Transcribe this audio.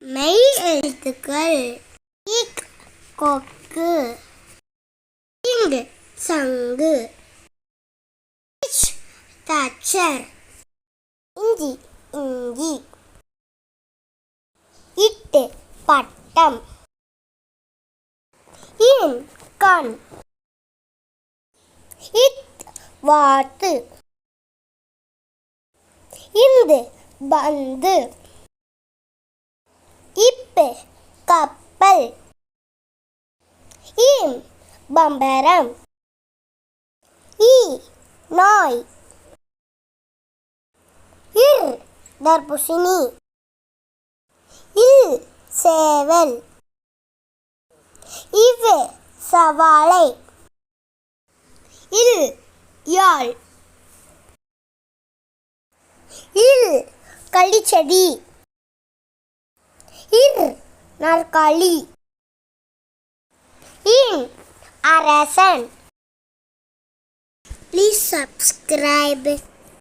மெய் எழுத்துக்கள். இக் கொக்கு, இங் சங்கு, இச் தச்சர், இஞ்சி இஞ்சி, இட்டு பட்டம், இன் கண், இத் வாத்து, இந்து பந்து, இப்பு கப்பல், ஈம் பம்பரம், ஈ நாய், இர் தர்பூசணி, இல் சேவல், இவ் சவாழை, இல் யாழ், இல் களிச்செடி, இர் நாற்காலி, இன் அரசன். Please subscribe.